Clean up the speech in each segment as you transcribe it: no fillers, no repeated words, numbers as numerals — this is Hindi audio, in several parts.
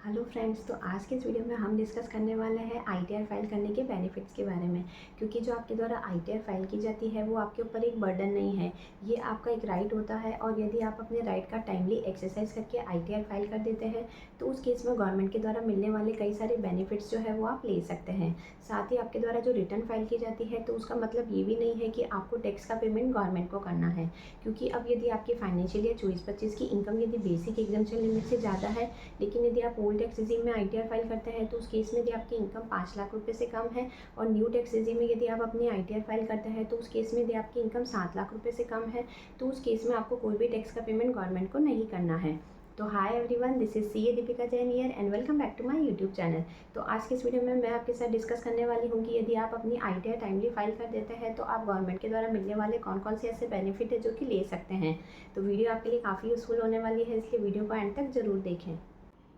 हेलो फ्रेंड्स, तो आज के इस वीडियो में हम डिस्कस करने वाले हैं आईटीआर फाइल करने के बेनिफिट्स के बारे में। क्योंकि जो आपके द्वारा आईटीआर फाइल की जाती है वो आपके ऊपर एक बर्डन नहीं है, ये आपका एक राइट होता है। और यदि आप अपने राइट का टाइमली एक्सरसाइज करके आईटीआर फाइल कर देते हैं तो उस केस में गवर्नमेंट के द्वारा मिलने वाले कई सारे बेनिफिट्स जो है वो आप ले सकते हैं। साथ ही आपके द्वारा जो रिटर्न फाइल की जाती है तो उसका मतलब ये भी नहीं है कि आपको टैक्स का पेमेंट गवर्नमेंट को करना है। क्योंकि अब यदि आपकी फाइनेंशियल ईयर 24-25 की इनकम यदि बेसिक एग्जाम्पशन लिमिट से ज़्यादा है, लेकिन यदि आप ओल्ड टैक्स रेजिम में आईटीआर फाइल करते हैं तो उस केस में यदि आपकी इनकम 5 लाख रुपए से कम है और न्यू टैक्स रेजिम में यदि आप अपनी आईटीआर फाइल करते हैं तो उस केस में यदि आपकी इनकम 7 लाख रुपए से कम है तो उस केस में आपको कोई भी टैक्स का पेमेंट गवर्नमेंट को नहीं करना है। तो hi everyone, this is CA Deepika Jain here and welcome back to my YouTube channel. तो आज के इस वीडियो में मैं आपके साथ डिस्कस करने वाली हूँ कि यदि आप अपनी आईटीआर टाइमली फाइल कर देते हैं तो आप गवर्नमेंट के द्वारा मिलने वाले कौन कौन से ऐसे बेनिफिट है जो कि ले सकते हैं। तो वीडियो आपके लिए काफ़ी यूजफुल होने वाली है, इसलिए वीडियो को एंड तक जरूर देखें।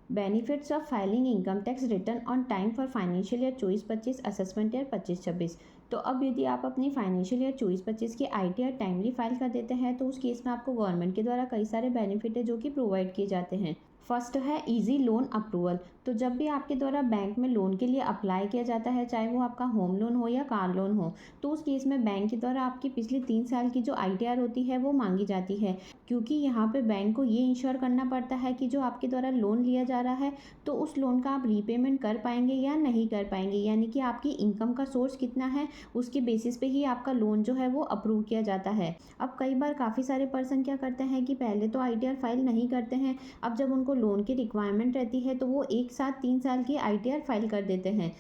Benefits of filing income tax return on time for financial year 24-25 assessment year 25-26। तो अब यदि आप अपनी फाइनेंशियल ईयर 24-25 की आईटीआर टाइमली फाइल कर देते हैं तो उस केस में आपको गवर्नमेंट के द्वारा कई सारे बेनिफिट है जो कि प्रोवाइड किए जाते हैं। फर्स्ट है इजी लोन अप्रूवल। तो जब भी आपके द्वारा बैंक में लोन के लिए अप्लाई किया जाता है, चाहे वो आपका होम लोन हो या कार लोन हो, तो उस केस में बैंक के द्वारा आपकी पिछले 3 साल की जो आईटीआर होती है वो मांगी जाती है। क्योंकि यहाँ पे बैंक को ये इंश्योर करना पड़ता है कि जो आपके द्वारा लोन लिया जा रहा है तो उस लोन का आप रीपेमेंट कर पाएंगे या नहीं कर पाएंगे, यानी कि आपकी इनकम का सोर्स कितना है उसके बेसिस पे ही आपका लोन जो है वो अप्रूव किया जाता है। अब कई बार काफ़ी सारे पर्सन क्या करते हैं कि पहले तो आईटीआर फाइल नहीं करते हैं, अब जब उनको लोन की रिक्वायरमेंट रहती है तो वो एक साथ 3 साल की आईटीआर फाइल कर देते हैं।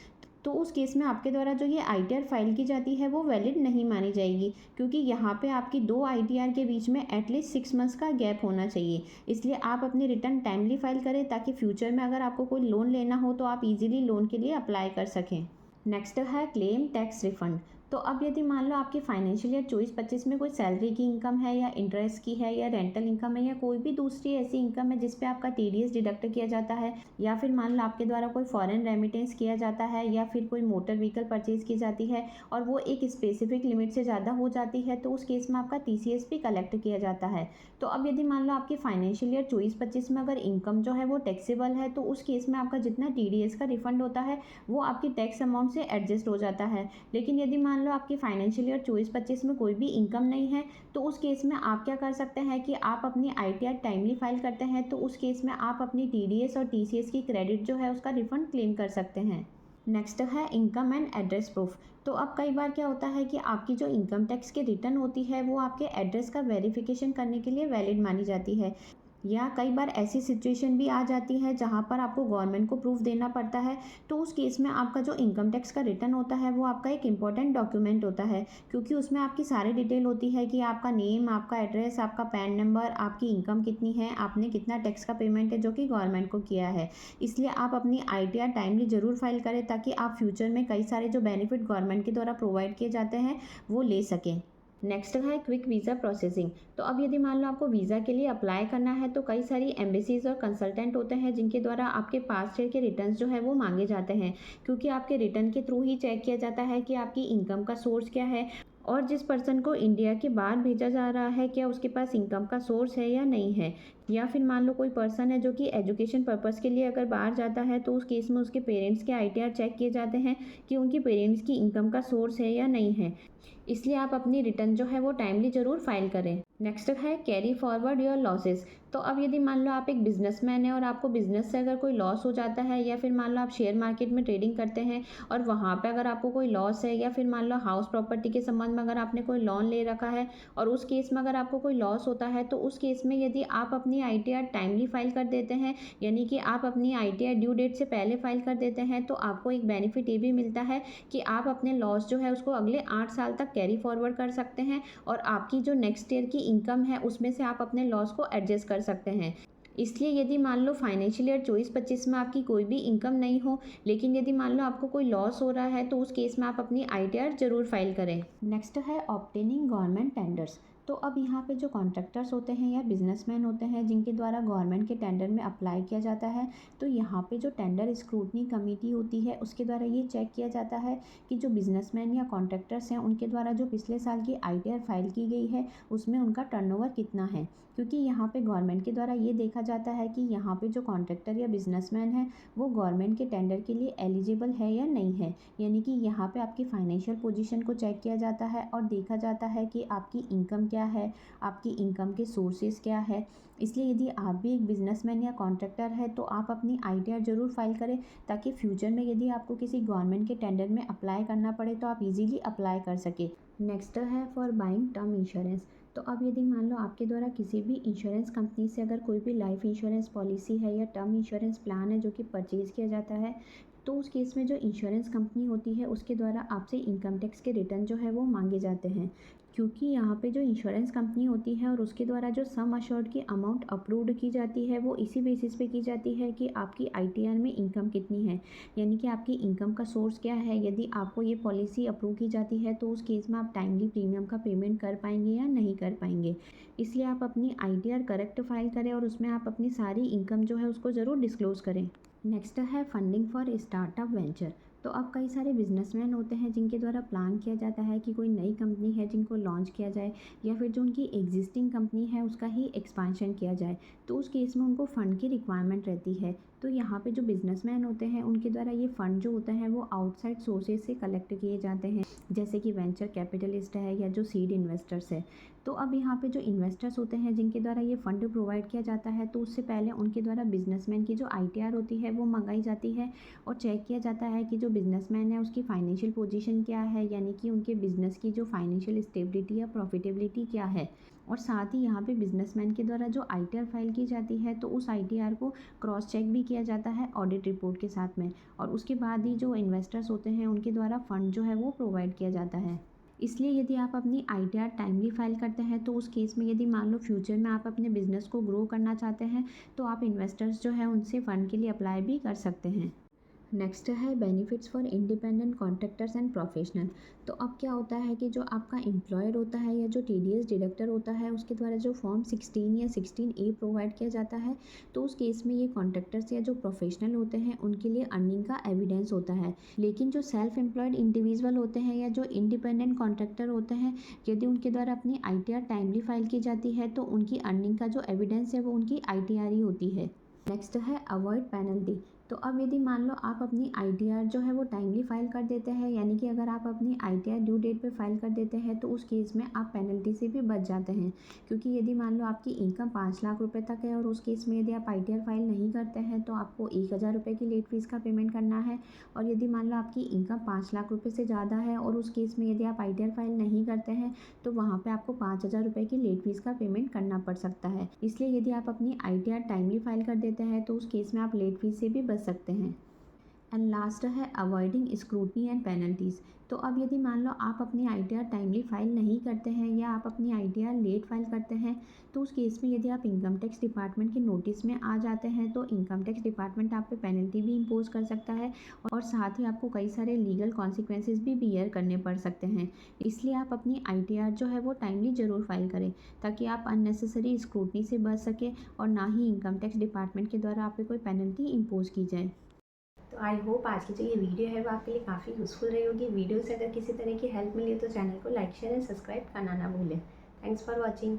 तो उस केस में आपके द्वारा जो ये आईटीआर फाइल की जाती है वो वैलिड नहीं मानी जाएगी, क्योंकि यहाँ पे आपकी 2 आईटीआर के बीच में एटलीस्ट 6 मंथ्स का गैप होना चाहिए। इसलिए आप अपनी रिटर्न टाइमली फाइल करें ताकि फ्यूचर में अगर आपको कोई लोन लेना हो तो आप इजीली लोन के लिए अप्लाई कर सकें। नेक्स्ट है क्लेम टैक्स रिफंड। तो अब यदि मान लो आपकी फाइनेंशियल ईयर 24-25 में कोई सैलरी की इनकम है या इंटरेस्ट की है या रेंटल इनकम है या कोई भी दूसरी ऐसी इनकम है जिस पे आपका टीडीएस डिडक्ट किया जाता है, या फिर मान लो आपके द्वारा कोई फॉरेन रेमिटेंस किया जाता है या फिर कोई मोटर व्हीकल परचेज की जाती है और वो एक स्पेसिफिक लिमिट से ज़्यादा हो जाती है, तो उस केस में आपका टीसीएस भी कलेक्ट किया जाता है। तो अब यदि मान लो आपकी फाइनेंशियल ईयर 24-25 में अगर इनकम जो है वो टैक्सेबल है तो उस केस में आपका जितना टीडीएस का रिफंड होता है वो आपकी टैक्स अमाउंट से एडजस्ट हो जाता है। लेकिन यदि मान लो आपकी फाइनेंशियल ईयर 24-25 में कोई भी इनकम नहीं है तो उस केस में आप क्या कर सकते हैं कि आप अपनी आईटीआर टाइमली फाइल करते हैं तो उस केस में आप अपनी टीडीएस और टीसीएस की क्रेडिट जो है उसका रिफंड क्लेम कर सकते हैं। नेक्स्ट है इनकम एंड एड्रेस प्रूफ। तो अब कई बार क्या होता है कि आपकी जो इनकम टैक्स की रिटर्न होती है वो आपके एड्रेस का वेरिफिकेशन करने के लिए वैलिड मानी जाती है, या कई बार ऐसी सिचुएशन भी आ जाती है जहाँ पर आपको गवर्नमेंट को प्रूफ देना पड़ता है। तो उस केस में आपका जो इनकम टैक्स का रिटर्न होता है वो आपका एक इम्पॉर्टेंट डॉक्यूमेंट होता है, क्योंकि उसमें आपकी सारी डिटेल होती है कि आपका नेम, आपका एड्रेस, आपका पैन नंबर, आपकी इनकम कितनी है, आपने कितना टैक्स का पेमेंट है जो कि गवर्नमेंट को किया है। इसलिए आप अपनी आईटीआर टाइमली ज़रूर फाइल करें ताकि आप फ्यूचर में कई सारे जो बेनिफिट गवर्नमेंट के द्वारा प्रोवाइड किए जाते हैं वो ले सकें। नेक्स्ट है क्विक वीज़ा प्रोसेसिंग। तो अब यदि मान लो आपको वीज़ा के लिए अप्लाई करना है तो कई सारी एम्बेसीज और कंसल्टेंट होते हैं जिनके द्वारा आपके पास्ट ईयर के रिटर्न्स जो है वो मांगे जाते हैं, क्योंकि आपके रिटर्न के थ्रू ही चेक किया जाता है कि आपकी इनकम का सोर्स क्या है और जिस पर्सन को इंडिया के बाहर भेजा जा रहा है क्या उसके पास इनकम का सोर्स है या नहीं है। या फिर मान लो कोई पर्सन है जो कि एजुकेशन पर्पस के लिए अगर बाहर जाता है तो उस केस में उसके पेरेंट्स के आईटीआर चेक किए जाते हैं कि उनके पेरेंट्स की इनकम का सोर्स है या नहीं है। इसलिए आप अपनी रिटर्न जो है वो टाइमली ज़रूर फाइल करें। नेक्स्ट है कैरी फॉरवर्ड योर लॉसेस। तो अब यदि मान लो आप एक बिजनेसमैन हैं और आपको बिजनेस से अगर कोई लॉस हो जाता है, या फिर मान लो आप शेयर मार्केट में ट्रेडिंग करते हैं और वहाँ पे अगर आपको कोई लॉस है, या फिर मान लो हाउस प्रॉपर्टी के संबंध में अगर आपने कोई लोन ले रखा है और उस केस में अगर आपको कोई लॉस होता है, तो उस केस में यदि आप अपनी आईटीआर टाइमली फाइल कर देते हैं, यानी कि आप अपनी आईटीआर ड्यू डेट से पहले फाइल कर देते हैं, तो आपको एक बेनिफिट ये भी मिलता है कि आप अपने लॉस जो है उसको अगले 8 साल तक कैरी फॉरवर्ड कर सकते हैं और आपकी जो नेक्स्ट ईयर की इनकम है उसमें से आप अपने लॉस को एडजस्ट कर सकते हैं। इसलिए यदि मान लो फाइनेंशियल ईयर 24-25 में आपकी कोई भी इनकम नहीं हो, लेकिन यदि मान लो आपको कोई लॉस हो रहा है, तो उस केस में आप अपनी आईटीआर जरूर फाइल करें। नेक्स्ट है ऑब्टेनिंग गवर्नमेंट टेंडर्स। तो तो अब यहाँ पे जो कॉन्ट्रैक्टर्स होते हैं या बिजनेसमैन होते हैं जिनके द्वारा गवर्नमेंट के टेंडर में अप्लाई किया जाता है, तो यहाँ पे जो टेंडर स्क्रूटनी कमेटी होती है उसके द्वारा ये चेक किया जाता है कि जो बिजनेसमैन या कॉन्ट्रैक्टर्स हैं उनके द्वारा जो पिछले साल की आईटीआर फाइल की गई है उसमें उनका टर्नओवर कितना है। क्योंकि यहाँ पे गवर्नमेंट के द्वारा ये देखा जाता है कि यहाँ पे जो कॉन्ट्रैक्टर या बिजनेसमैन है वो गवर्नमेंट के टेंडर के लिए एलिजिबल है या नहीं है। यानी कि यहाँ पे आपकी फाइनेंशियल पोजीशन को चेक किया जाता है और देखा जाता है कि आपकी इनकम क्या है, आपकी इनकम के सोर्सेज क्या है। इसलिए यदि आप भी एक बिजनेसमैन या कॉन्ट्रैक्टर है तो आप अपनी आईटीआर ज़रूर फाइल करें, ताकि फ्यूचर में यदि आपको किसी गवर्नमेंट के टेंडर में अप्लाई करना पड़े तो आप इजीली अप्लाई कर सके। नेक्स्ट है फॉर बाइंग टर्म इंश्योरेंस। तो अब यदि मान लो आपके द्वारा किसी भी इंश्योरेंस कंपनी से अगर कोई भी लाइफ इंश्योरेंस पॉलिसी है या टर्म इंश्योरेंस प्लान है जो कि परचेज़ किया जाता है, तो उस केस में जो इंश्योरेंस कंपनी होती है उसके द्वारा आपसे इनकम टैक्स के रिटर्न जो है वो मांगे जाते हैं। क्योंकि यहाँ पे जो इंश्योरेंस कंपनी होती है और उसके द्वारा जो सम अश्योर्ड की अमाउंट अप्रूव्ड की जाती है वो इसी बेसिस पे की जाती है कि आपकी आईटीआर में इनकम कितनी है, यानी कि आपकी इनकम का सोर्स क्या है। यदि आपको ये पॉलिसी अप्रूव की जाती है तो उस केस में आप टाइमली प्रीमियम का पेमेंट कर पाएंगे या नहीं कर पाएंगे। इसलिए आप अपनी आईटीआर करेक्ट फाइल करें और उसमें आप अपनी सारी इनकम जो है उसको ज़रूर डिस्क्लोज़ करें। नेक्स्ट है फंडिंग फॉर स्टार्टअप वेंचर। तो अब कई सारे बिजनेसमैन होते हैं जिनके द्वारा प्लान किया जाता है कि कोई नई कंपनी है जिनको लॉन्च किया जाए, या फिर जो उनकी एग्जिस्टिंग कंपनी है उसका ही एक्सपांशन किया जाए। तो उस केस में उनको फ़ंड की रिक्वायरमेंट रहती है। तो यहाँ पे जो बिजनेसमैन होते हैं उनके द्वारा ये फ़ंड जो होता है वो आउटसाइड सोर्सेज से कलेक्ट किए जाते हैं, जैसे कि वेंचर कैपिटलिस्ट है या जो सीड इन्वेस्टर्स है। तो अब यहाँ पे जो इन्वेस्टर्स होते हैं जिनके द्वारा ये फ़ंड प्रोवाइड किया जाता है, तो उससे पहले उनके द्वारा बिजनेसमैन की जो आईटीआर होती है वो मंगाई जाती है और चेक किया जाता है कि जो बिजनेसमैन है उसकी फाइनेंशियल पोजीशन क्या है, यानी कि उनके बिज़नेस की जो फाइनेंशियल स्टेबिलिटी या प्रॉफिटेबिलिटी क्या है। और साथ ही यहाँ पे बिजनेसमैन के द्वारा जो आईटीआर फाइल की जाती है तो उस आईटीआर को क्रॉस चेक भी किया जाता है ऑडिट रिपोर्ट के साथ में, और उसके बाद ही जो इन्वेस्टर्स होते हैं उनके द्वारा फ़ंड जो है वो प्रोवाइड किया जाता है। इसलिए यदि आप अपनी आईटीआर टाइमली फाइल करते हैं तो उस केस में यदि मान लो फ्यूचर में आप अपने बिज़नेस को ग्रो करना चाहते हैं तो आप इन्वेस्टर्स जो है उनसे फ़ंड के लिए अप्लाई भी कर सकते हैं। नेक्स्ट है benefits for independent contractors and professional. तो अब क्या होता है कि जो आपका एम्प्लॉयर होता है या जो टीडीएस डिडक्टर होता है उसके द्वारा जो फॉर्म 16 या 16A प्रोवाइड किया जाता है, तो उस केस में ये कॉन्ट्रैक्टर्स या जो प्रोफेशनल होते हैं उनके लिए अर्निंग का एविडेंस होता है। लेकिन जो सेल्फ एम्प्लॉयड इंडिविजुअल होते हैं या जो इंडिपेंडेंट कॉन्ट्रैक्टर होते हैं, यदि उनके द्वारा अपनी आईटीआर टाइमली फाइल की जाती है तो उनकी अर्निंग का जो एविडेंस है वो उनकी आईटीआर ही होती है। नेक्स्ट है अवॉइड पेनल्टी। तो अब यदि मान लो आप अपनी आईटीआर जो है वो टाइमली फाइल कर देते हैं, यानी कि अगर आप अपनी आईटीआर ड्यू डेट पे फाइल कर देते हैं तो उस केस में आप पेनल्टी से भी बच जाते हैं। क्योंकि यदि मान लो आपकी इनकम 5 लाख रुपए तक है और उस केस में यदि आप आईटीआर फाइल नहीं करते हैं तो आपको 1000 रुपये की लेट फीस का पेमेंट करना है। और यदि मान लो आपकी इनकम 5 लाख रुपये से ज़्यादा है और उस केस में यदि आप आईटीआर फाइल नहीं करते हैं तो वहाँ पर आपको 5000 रुपये की लेट फीस का पेमेंट करना पड़ सकता है। इसलिए यदि आप अपनी आईटीआर टाइमली फाइल कर देते हैं तो उस केस में आप लेट फीस से भी बच सकते हैं। एंड लास्ट है अवॉइडिंग स्क्रूटनी एंड पेनल्टीज़। तो अब यदि मान लो आप अपनी आईटीआर टाइमली फाइल नहीं करते हैं या आप अपनी आईटीआर लेट फाइल करते हैं, तो उस केस में यदि आप इनकम टैक्स डिपार्टमेंट के नोटिस में आ जाते हैं तो इनकम टैक्स डिपार्टमेंट आप पे पेनल्टी भी इम्पोज कर सकता है और साथ ही आपको कई सारे लीगल कॉन्सिक्वेंसेस भी बियर करने पड़ सकते हैं। इसलिए आप अपनी आईटीआर जो है वो टाइमली ज़रूर फाइल करें, ताकि आप अननेसेसरी स्क्रूटनी से बच सकें और ना ही इनकम टैक्स डिपार्टमेंट के द्वारा आप पे कोई पेनल्टी इम्पोज की जाए। तो आई होप आज की जो ये वीडियो है वो आपके लिए काफ़ी यूज़फुल रही होगी। वीडियो से अगर किसी तरह की हेल्प मिली तो चैनल को लाइक शेयर एंड सब्सक्राइब करना ना भूलें। Thanks for watching.